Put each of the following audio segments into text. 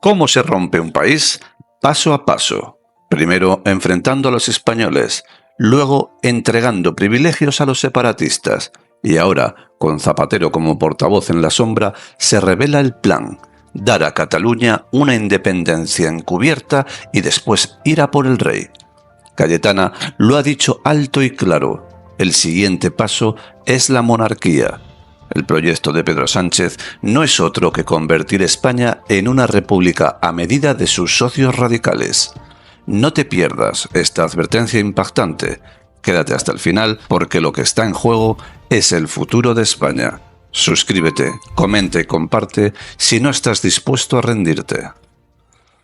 ¿Cómo se rompe un país? Paso a paso. Primero enfrentando a los españoles, luego entregando privilegios a los separatistas y ahora, con Zapatero como portavoz en la sombra, se revela el plan: dar a Cataluña una independencia encubierta y después ir a por el rey. Cayetana lo ha dicho alto y claro: el siguiente paso es la monarquía. El proyecto de Pedro Sánchez no es otro que convertir España en una república a medida de sus socios radicales. No te pierdas esta advertencia impactante. Quédate hasta el final porque lo que está en juego es el futuro de España. Suscríbete, comenta y comparte si no estás dispuesto a rendirte.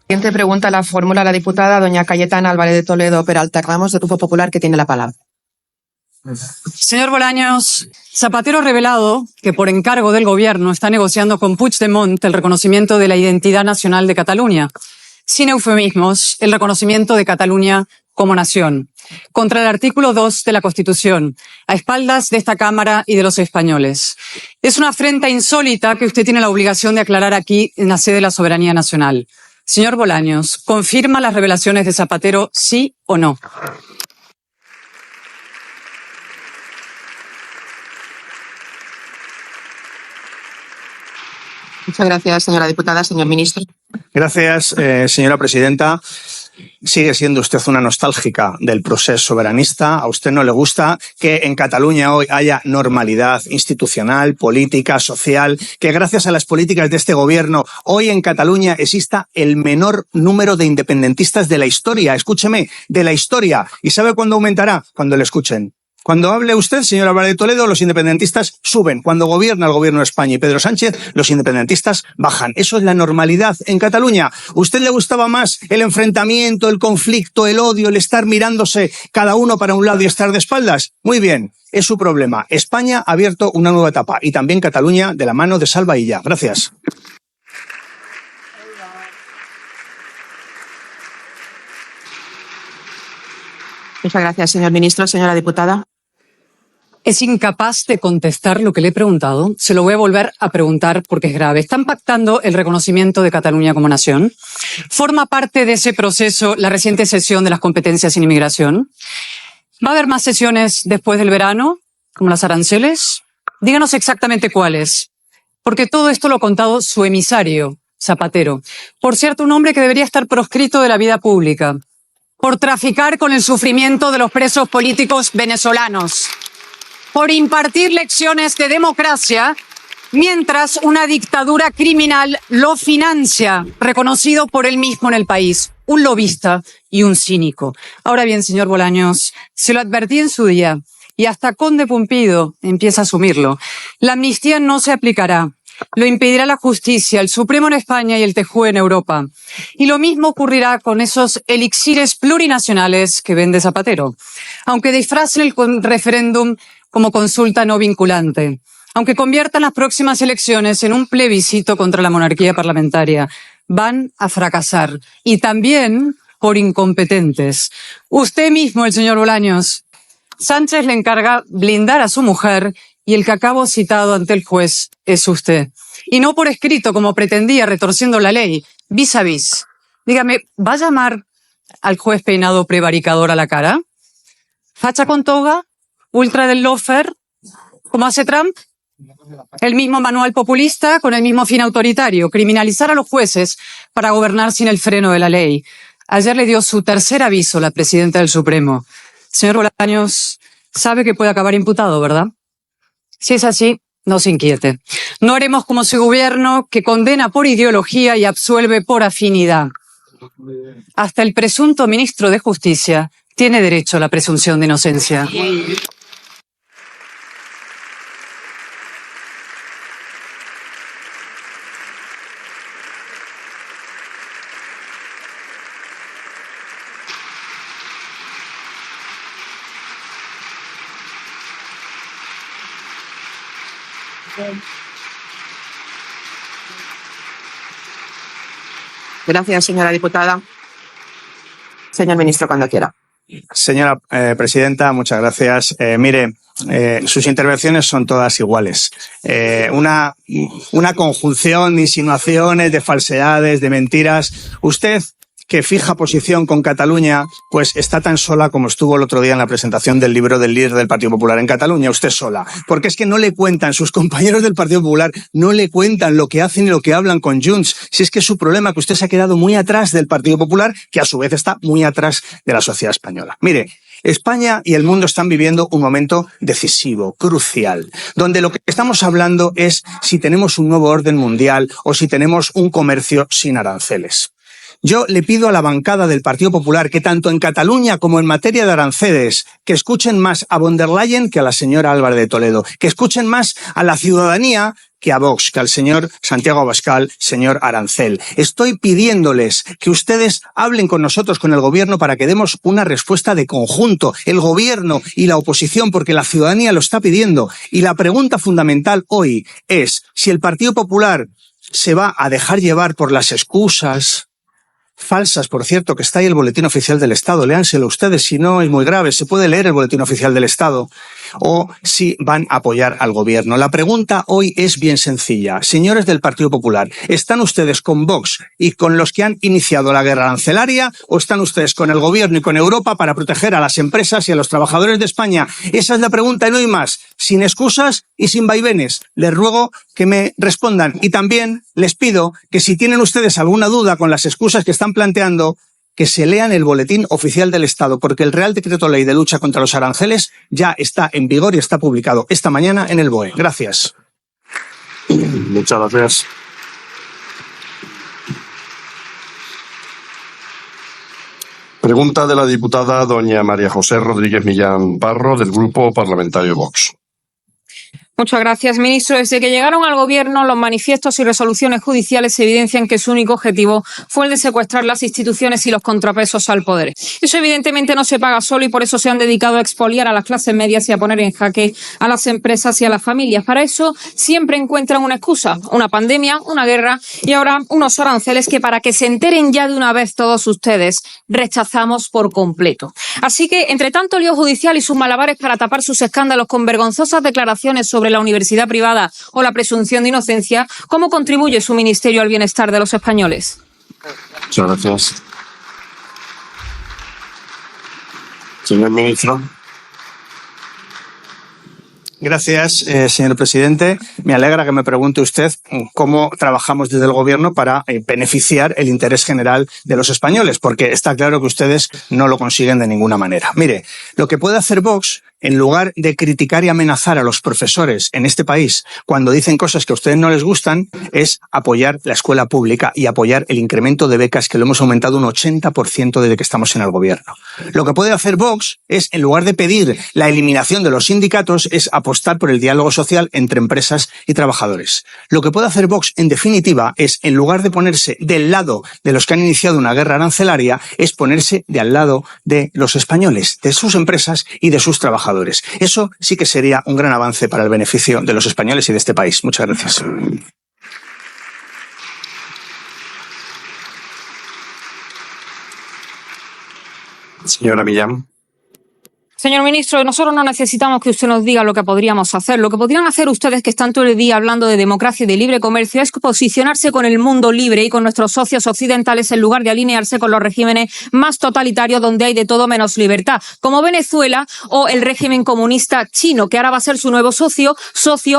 Siguiente pregunta la formula la diputada doña Cayetana Álvarez de Toledo Peralta Ramos, del Grupo Popular, que tiene la palabra. Señor Bolaños, Zapatero ha revelado que por encargo del gobierno está negociando con Puigdemont el reconocimiento de la identidad nacional de Cataluña. Sin eufemismos, el reconocimiento de Cataluña como nación, contra el artículo 2 de la Constitución, a espaldas de esta Cámara y de los españoles. Es una afrenta insólita que usted tiene la obligación de aclarar aquí en la sede de la soberanía nacional. Señor Bolaños, ¿confirma las revelaciones de Zapatero, sí o no? Muchas gracias, señora diputada. Señor ministro. Gracias, señora presidenta. Sigue siendo usted una nostálgica del proceso soberanista. A usted no le gusta que en Cataluña hoy haya normalidad institucional, política, social, que gracias a las políticas de este gobierno hoy en Cataluña exista el menor número de independentistas de la historia. Escúcheme, de la historia. ¿Y sabe cuándo aumentará? Cuando le escuchen. Cuando hable usted, señora Álvarez de Toledo, los independentistas suben. Cuando gobierna el gobierno de España y Pedro Sánchez, los independentistas bajan. Eso es la normalidad en Cataluña. ¿A usted le gustaba más el enfrentamiento, el conflicto, el odio, el estar mirándose cada uno para un lado y estar de espaldas? Muy bien, es su problema. España ha abierto una nueva etapa y también Cataluña de la mano de Salva Illa. Gracias. Muchas gracias, señor ministro. Señora diputada. Es incapaz de contestar lo que le he preguntado. Se lo voy a volver a preguntar porque es grave. ¿Están pactando el reconocimiento de Cataluña como nación? ¿Forma parte de ese proceso la reciente sesión de las competencias en inmigración? ¿Va a haber más sesiones después del verano, como las aranceles? Díganos exactamente cuáles, porque todo esto lo ha contado su emisario, Zapatero. Por cierto, un hombre que debería estar proscrito de la vida pública por traficar con el sufrimiento de los presos políticos venezolanos, por impartir lecciones de democracia mientras una dictadura criminal lo financia, reconocido por él mismo en el país. Un lobista y un cínico. Ahora bien, señor Bolaños, se lo advertí en su día y hasta Conde Pumpido empieza a asumirlo. La amnistía no se aplicará. Lo impedirá la justicia, el Supremo en España y el TJUE en Europa. Y lo mismo ocurrirá con esos elixires plurinacionales que vende Zapatero. Aunque disfracen el referéndum como consulta no vinculante, aunque conviertan las próximas elecciones en un plebiscito contra la monarquía parlamentaria, van a fracasar. Y también por incompetentes. Usted mismo, el señor Bolaños. Sánchez le encarga blindar a su mujer y el que acabo citado ante el juez es usted. Y no por escrito, como pretendía, retorciendo la ley, vis a vis. Dígame, ¿va a llamar al juez peinado prevaricador a la cara? ¿Facha con toga? ¿Ultra del loafer? ¿Cómo hace Trump? El mismo manual populista con el mismo fin autoritario, criminalizar a los jueces para gobernar sin el freno de la ley. Ayer le dio su tercer aviso la presidenta del Supremo. Señor Bolaños, sabe que puede acabar imputado, ¿verdad? Si es así, no se inquiete. No haremos como su gobierno que condena por ideología y absuelve por afinidad. Hasta el presunto ministro de Justicia tiene derecho a la presunción de inocencia. Gracias, señora diputada. Señor ministro, cuando quiera. Señora presidenta, muchas gracias. Mire, sus intervenciones son todas iguales. Una conjunción de insinuaciones, de falsedades, de mentiras. Usted, que fija posición con Cataluña, pues está tan sola como estuvo el otro día en la presentación del libro del líder del Partido Popular en Cataluña, usted sola. Porque es que no le cuentan, sus compañeros del Partido Popular no le cuentan lo que hacen y lo que hablan con Junts. Si es que es su problema, que usted se ha quedado muy atrás del Partido Popular, que a su vez está muy atrás de la sociedad española. Mire, España y el mundo están viviendo un momento decisivo, crucial, donde lo que estamos hablando es si tenemos un nuevo orden mundial o si tenemos un comercio sin aranceles. Yo le pido a la bancada del Partido Popular que tanto en Cataluña como en materia de aranceles, que escuchen más a von der Leyen que a la señora Álvarez de Toledo, que escuchen más a la ciudadanía que a Vox, que al señor Santiago Abascal, señor Arancel. Estoy pidiéndoles que ustedes hablen con nosotros, con el gobierno, para que demos una respuesta de conjunto, el gobierno y la oposición, porque la ciudadanía lo está pidiendo. Y la pregunta fundamental hoy es si el Partido Popular se va a dejar llevar por las excusas falsas, por cierto, que está ahí el Boletín Oficial del Estado, léanselo ustedes, si no es muy grave, se puede leer el Boletín Oficial del Estado, o si van a apoyar al gobierno. La pregunta hoy es bien sencilla. Señores del Partido Popular, ¿están ustedes con Vox y con los que han iniciado la guerra arancelaria, o están ustedes con el gobierno y con Europa para proteger a las empresas y a los trabajadores de España? Esa es la pregunta y no hay más, sin excusas y sin vaivenes. Les ruego que me respondan y también les pido que si tienen ustedes alguna duda con las excusas que están planteando, que se lean el Boletín Oficial del Estado, porque el Real Decreto Ley de lucha contra los aranceles ya está en vigor y está publicado esta mañana en el BOE. Gracias. Muchas gracias. Pregunta de la diputada doña María José Rodríguez Millán Parro, del Grupo Parlamentario Vox. Muchas gracias, ministro. Desde que llegaron al gobierno, los manifiestos y resoluciones judiciales evidencian que su único objetivo fue el de secuestrar las instituciones y los contrapesos al poder. Eso evidentemente no se paga solo y por eso se han dedicado a expoliar a las clases medias y a poner en jaque a las empresas y a las familias. Para eso siempre encuentran una excusa, una pandemia, una guerra y ahora unos aranceles que, para que se enteren ya de una vez todos ustedes, rechazamos por completo. Así que, entre tanto lío judicial y sus malabares para tapar sus escándalos con vergonzosas declaraciones sobre la universidad privada o la presunción de inocencia, ¿cómo contribuye su ministerio al bienestar de los españoles? Muchas gracias. Señor ministro. Gracias, señor presidente. Me alegra que me pregunte usted cómo trabajamos desde el gobierno para beneficiar el interés general de los españoles, porque está claro que ustedes no lo consiguen de ninguna manera. Mire, lo que puede hacer Vox, en lugar de criticar y amenazar a los profesores en este país cuando dicen cosas que a ustedes no les gustan, es apoyar la escuela pública y apoyar el incremento de becas, que lo hemos aumentado un 80% desde que estamos en el gobierno. Lo que puede hacer Vox es, en lugar de pedir la eliminación de los sindicatos, es apostar por el diálogo social entre empresas y trabajadores. Lo que puede hacer Vox, en definitiva, es, en lugar de ponerse del lado de los que han iniciado una guerra arancelaria, es ponerse de al lado de los españoles, de sus empresas y de sus trabajadores. Eso sí que sería un gran avance para el beneficio de los españoles y de este país. Muchas gracias. Señora Millán. Señor ministro, nosotros no necesitamos que usted nos diga lo que podríamos hacer. Lo que podrían hacer ustedes, que están todo el día hablando de democracia y de libre comercio, es posicionarse con el mundo libre y con nuestros socios occidentales en lugar de alinearse con los regímenes más totalitarios donde hay de todo menos libertad, como Venezuela o el régimen comunista chino, que ahora va a ser su nuevo socio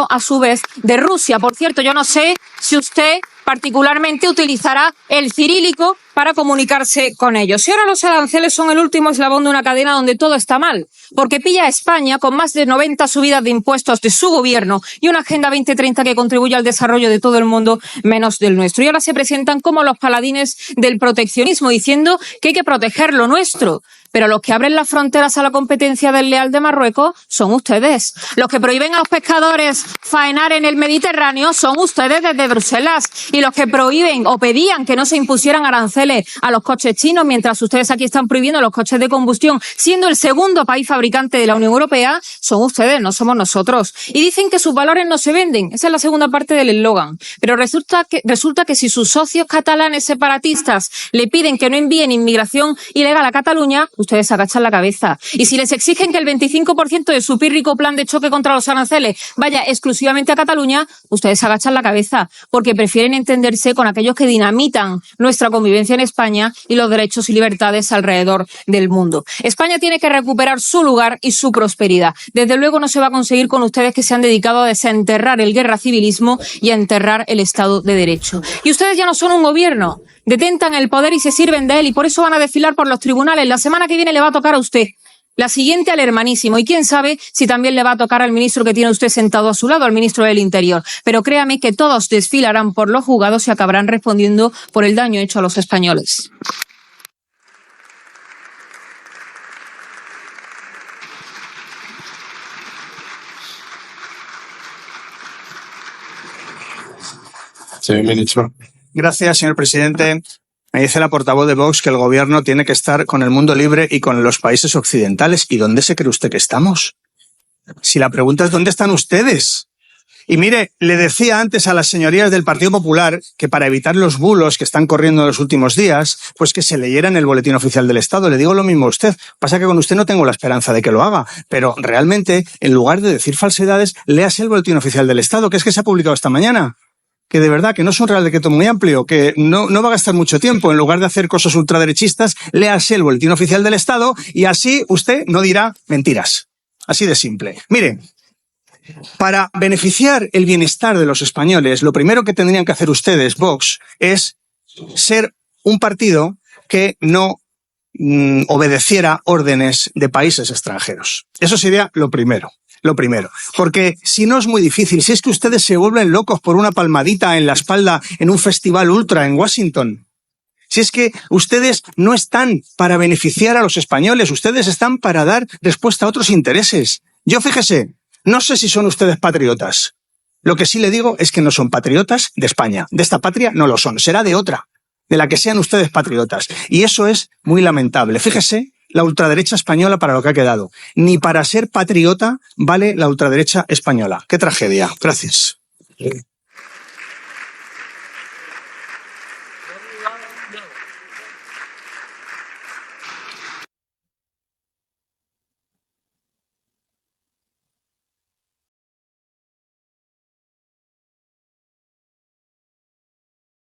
a su vez de Rusia. Por cierto, yo no sé si usted particularmente utilizará el cirílico para comunicarse con ellos. Y ahora los aranceles son el último eslabón de una cadena donde todo está mal, porque pilla a España con más de 90 subidas de impuestos de su gobierno y una Agenda 2030 que contribuye al desarrollo de todo el mundo menos del nuestro. Y ahora se presentan como los paladines del proteccionismo, diciendo que hay que proteger lo nuestro. Pero los que abren las fronteras a la competencia desleal de Marruecos son ustedes. Los que prohíben a los pescadores faenar en el Mediterráneo son ustedes desde Bruselas. Y los que prohíben o pedían que no se impusieran aranceles a los coches chinos, mientras ustedes aquí están prohibiendo los coches de combustión, siendo el segundo país fabricante de la Unión Europea, son ustedes, no somos nosotros. Y dicen que sus valores no se venden. Esa es la segunda parte del eslogan. Pero resulta que si sus socios catalanes separatistas le piden que no envíen inmigración ilegal a Cataluña, ustedes agachan la cabeza. Y si les exigen que el 25% de su pírrico plan de choque contra los aranceles vaya exclusivamente a Cataluña, ustedes agachan la cabeza, porque prefieren entenderse con aquellos que dinamitan nuestra convivencia en España y los derechos y libertades alrededor del mundo. España tiene que recuperar su lugar y su prosperidad. Desde luego no se va a conseguir con ustedes que se han dedicado a desenterrar el guerracivilismo y a enterrar el Estado de Derecho. Y ustedes ya no son un gobierno, detentan el poder y se sirven de él, y por eso van a desfilar por los tribunales. La semana que viene le va a tocar a usted, la siguiente al hermanísimo, y quién sabe si también le va a tocar al ministro que tiene usted sentado a su lado, al ministro del Interior. Pero créame que todos desfilarán por los juzgados y acabarán respondiendo por el daño hecho a los españoles. Señor ministro. Gracias, señor presidente. Me dice la portavoz de Vox que el gobierno tiene que estar con el mundo libre y con los países occidentales. ¿Y dónde se cree usted que estamos? Si la pregunta es ¿dónde están ustedes? Y mire, le decía antes a las señorías del Partido Popular que para evitar los bulos que están corriendo en los últimos días, pues que se leyeran el Boletín Oficial del Estado. Le digo lo mismo a usted. Pasa que con usted no tengo la esperanza de que lo haga, pero realmente, en lugar de decir falsedades, léase el Boletín Oficial del Estado, que es que se ha publicado esta mañana. Que de verdad, que no es un Real Decreto muy amplio, que no va a gastar mucho tiempo. En lugar de hacer cosas ultraderechistas, léase el Boletín Oficial del Estado y así usted no dirá mentiras. Así de simple. Mire, para beneficiar el bienestar de los españoles, lo primero que tendrían que hacer ustedes, Vox, es ser un partido que no obedeciera órdenes de países extranjeros. Eso sería lo primero. Lo primero, porque si no es muy difícil, si es que ustedes se vuelven locos por una palmadita en la espalda en un festival ultra en Washington, si es que ustedes no están para beneficiar a los españoles, ustedes están para dar respuesta a otros intereses. Yo, fíjese, no sé si son ustedes patriotas. Lo que sí le digo es que no son patriotas de España, de esta patria no lo son, será de otra, de la que sean ustedes patriotas. Y eso es muy lamentable. Fíjese la ultraderecha española para lo que ha quedado. Ni para ser patriota vale la ultraderecha española. ¡Qué tragedia! Gracias.